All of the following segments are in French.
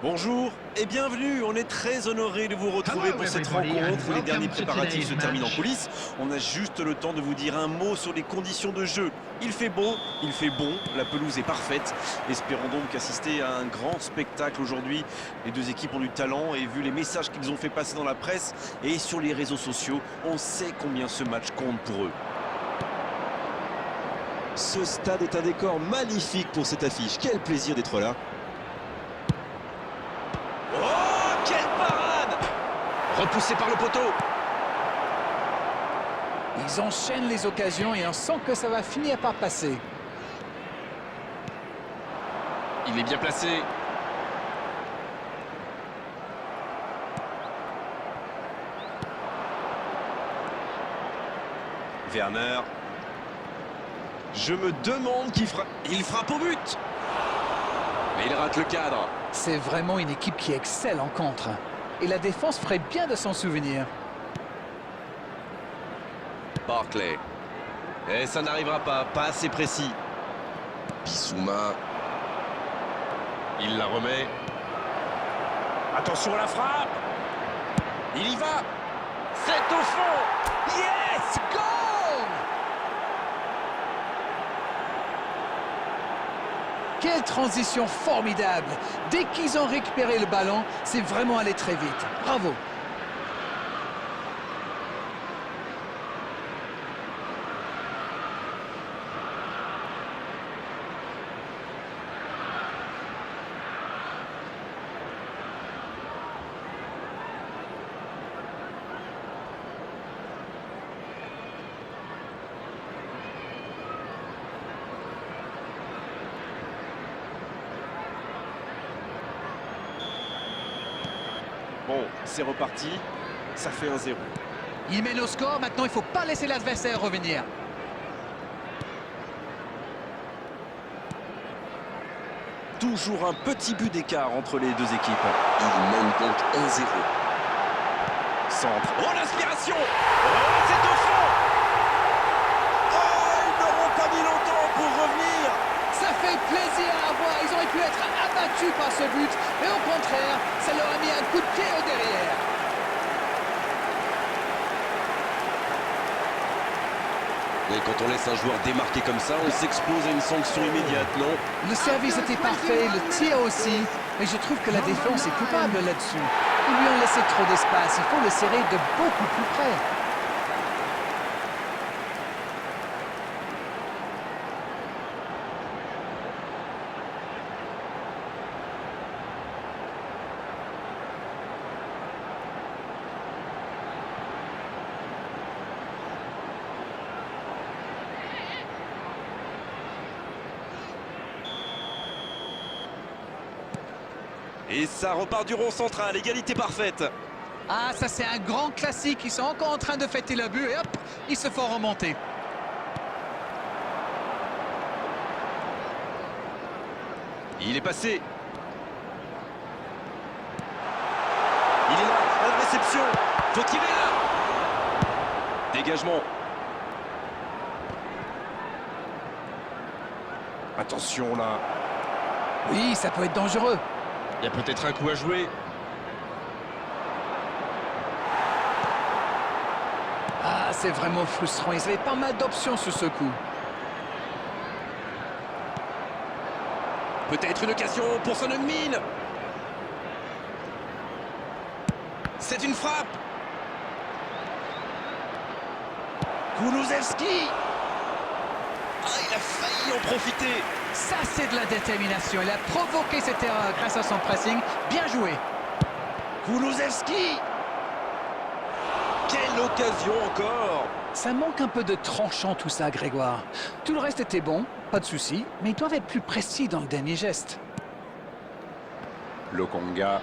Bonjour et bienvenue, on est très honoré de vous retrouver pour cette rencontre. Les derniers préparatifs se terminent en coulisses. On a juste le temps de vous dire un mot sur les conditions de jeu. Il fait beau, il fait bon, la pelouse est parfaite. Espérons donc assister à un grand spectacle aujourd'hui. Les deux équipes ont du talent et vu les messages qu'ils ont fait passer dans la presse et sur les réseaux sociaux, on sait combien ce match compte pour eux. Ce stade est un décor magnifique pour cette affiche. Quel plaisir d'être là. Oh, quelle parade! Repoussé par le poteau. Ils enchaînent les occasions et on sent que ça va finir par passer. Il est bien placé. Werner. Je me demande qui fera... Il frappe au but! Mais il rate le cadre. C'est vraiment une équipe qui excelle en contre. Et la défense ferait bien de s'en souvenir. Barclay. Et ça n'arrivera pas assez précis. Bissouma. Il la remet. Attention à la frappe. Il y va. C'est au fond. Yes! Goal! Quelle transition formidable! Dès qu'ils ont récupéré le ballon, c'est vraiment allé très vite. Bravo! Bon, c'est reparti. Ça fait 1-0. Il mène au score, maintenant il ne faut pas laisser l'adversaire revenir. Toujours un petit but d'écart entre les deux équipes. Il mène donc 1-0. Centre. Oh, l'inspiration! Oh, c'est au fond! Oh, ils n'auront pas mis longtemps pour revenir! Ça fait plaisir à voir, ils auraient pu être abattus par ce but, mais au contraire, ça leur a mis un coup de pied au derrière. Et quand on laisse un joueur démarquer comme ça, on s'expose à une sanction immédiate, non? Le service était parfait, le tir aussi, mais je trouve que la défense est coupable là-dessus. Ils lui ont laissé trop d'espace, il faut le serrer de beaucoup plus près. Et ça repart du rond central, égalité parfaite. Ah, ça c'est un grand classique, ils sont encore en train de fêter le but et hop, ils se font remonter. Il est passé. Il est là, la réception. Faut tirer là. Dégagement. Attention là. Oui, ça peut être dangereux. Il y a peut-être un coup à jouer. Ah, c'est vraiment frustrant, ils avaient pas mal d'options sur ce coup. Peut-être une occasion pour son mine. C'est une frappe. Kulusevski. Ah, il a failli en profiter. Ça, c'est de la détermination. Il a provoqué cette erreur grâce à son pressing. Bien joué. Kulusevski. Quelle occasion encore. Ça manque un peu de tranchant tout ça, Grégoire. Tout le reste était bon, pas de souci, mais ils doivent être plus précis dans le dernier geste. Lokonga.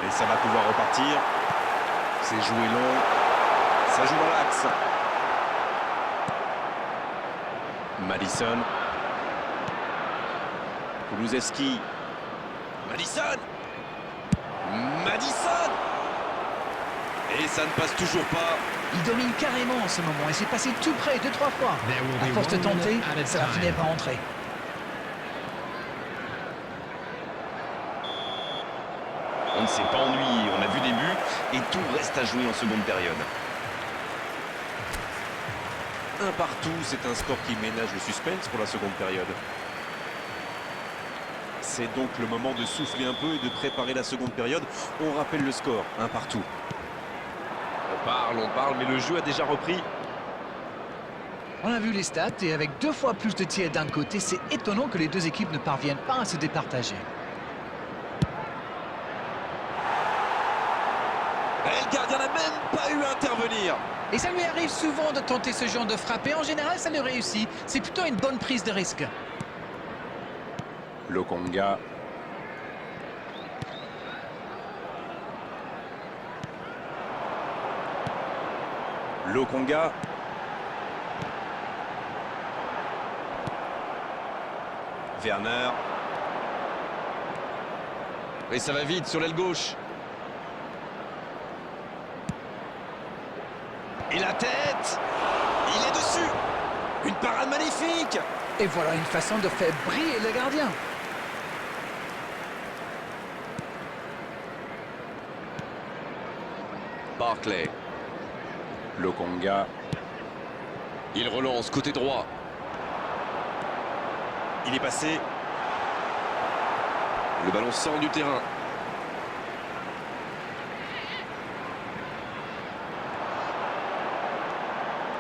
Et ça va pouvoir repartir. C'est joué long. Ça joue dans l'axe. Madison. Kulusevski. Madison. Madison. Et ça ne passe toujours pas. Il domine carrément en ce moment et c'est passé tout près 2-3 fois. À force de tenter, ça va finir par entrer. On ne s'est pas ennuyé, on a vu des buts et tout reste à jouer en seconde période. Un partout, c'est un score qui ménage le suspense pour la seconde période. C'est donc le moment de souffler un peu et de préparer la seconde période. On rappelle le score, un partout. On parle, mais le jeu a déjà repris. On a vu les stats et avec 2 fois plus de tirs d'un côté, c'est étonnant que les deux équipes ne parviennent pas à se départager. Et le gardien n'a même pas eu à intervenir. Et ça lui arrive souvent de tenter ce genre de frappe et en général ça lui réussit. C'est plutôt une bonne prise de risque. Lokonga. Lokonga. Werner. Et ça va vite sur l'aile gauche. Et la tête. Il est dessus. Une parade magnifique. Et voilà une façon de faire briller le gardien. Barclay. Lokonga. Il relance côté droit. Il est passé. Le ballon sort du terrain.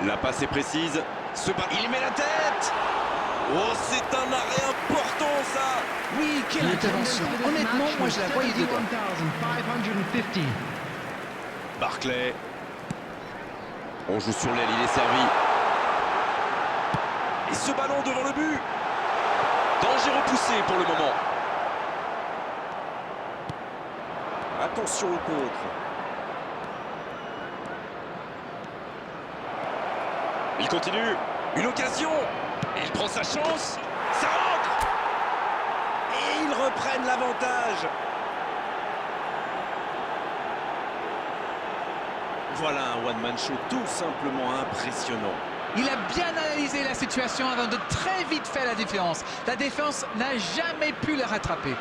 La passe est précise. Il met la tête. Oh, c'est un arrêt important, ça. Oui, quelle intervention. Honnêtement, moi je la voyais dedans. Barclay. On joue sur l'aile, il est servi. Et ce ballon devant le but. Danger repoussé pour le moment. Attention au contre. Il continue. Une occasion. Il prend sa chance. Ça rentre. Et ils reprennent l'avantage. Voilà un one-man show tout simplement impressionnant. Il a bien analysé la situation avant de très vite faire la différence. La défense n'a jamais pu le rattraper.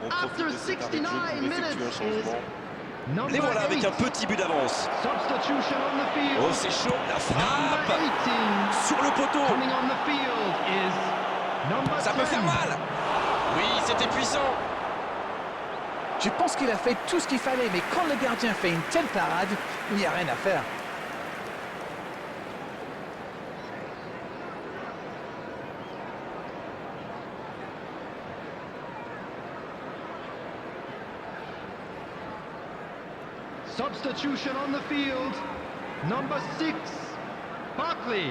On profite de cet arrêt de jeu pour effectuer un changement. Les voilà avec un petit but d'avance. Oh, c'est chaud, la frappe sur le poteau. Ça peut faire mal. Oui, c'était puissant. Je pense qu'il a fait tout ce qu'il fallait, mais quand le gardien fait une telle parade, il n'y a rien à faire. Substitution on the field. Number 6, Barkley.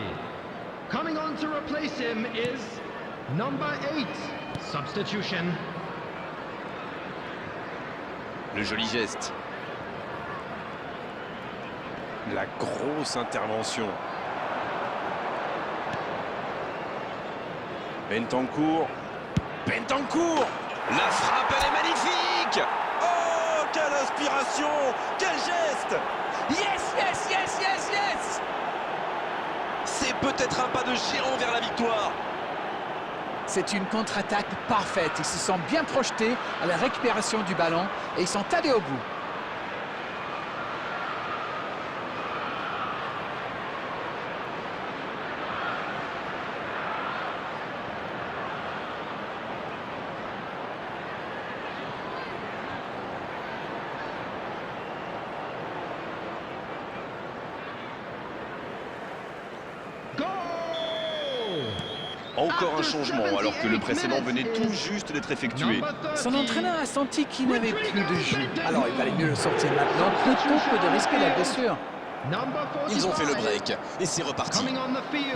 Coming on to replace him is number 8. Substitution. Le joli geste. La grosse intervention. Bentancur. Bentancur. La frappe, elle est magnifique. Oh, quelle inspiration. Quel geste. Yes, yes, yes, yes, yes! C'est peut-être un pas de géant vers la victoire. C'est une contre-attaque parfaite. Ils se sont bien projetés à la récupération du ballon et ils sont allés au bout. Encore un changement alors que le précédent venait tout juste d'être effectué. Son entraîneur a senti qu'il n'avait plus de jeu. Alors il valait mieux le sortir maintenant plutôt que de risquer la blessure. Ils ont fait le break et c'est reparti.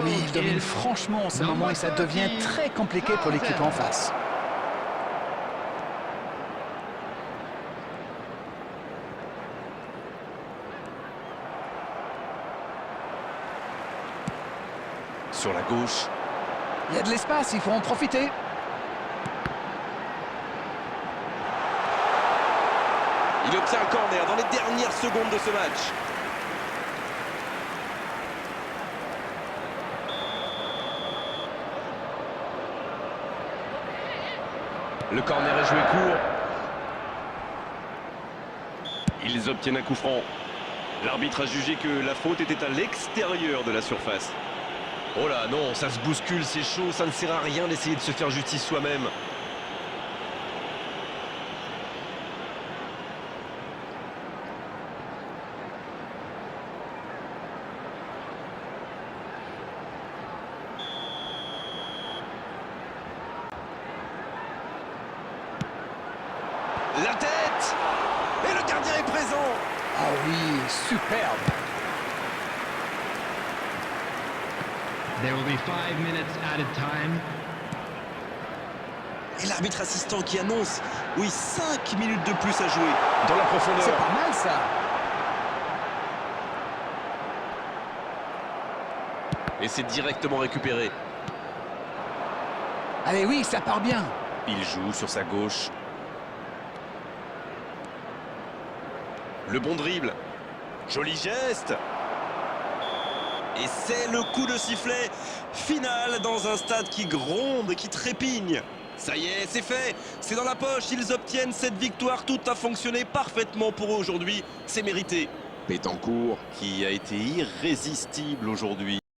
Oui, il domine franchement en ce moment et ça devient très compliqué pour l'équipe en face. Sur la gauche. Il y a de l'espace, il faut en profiter. Il obtient un corner dans les dernières secondes de ce match. Le corner est joué court. Ils obtiennent un coup franc. L'arbitre a jugé que la faute était à l'extérieur de la surface. Oh là, non, ça se bouscule, c'est chaud, ça ne sert à rien d'essayer de se faire justice soi-même. La tête! Et le gardien est présent! Ah oui, superbe. There will be 5 minutes added time. Et l'arbitre assistant qui annonce, oui, 5 minutes de plus à jouer dans la profondeur. C'est pas mal ça. Et c'est directement récupéré. Allez oui, ça part bien. Il joue sur sa gauche. Le bon dribble. Joli geste. Et c'est le coup de sifflet final dans un stade qui gronde, qui trépigne. Ça y est, c'est fait. C'est dans la poche. Ils obtiennent cette victoire. Tout a fonctionné parfaitement pour eux aujourd'hui. C'est mérité. Betancourt qui a été irrésistible aujourd'hui.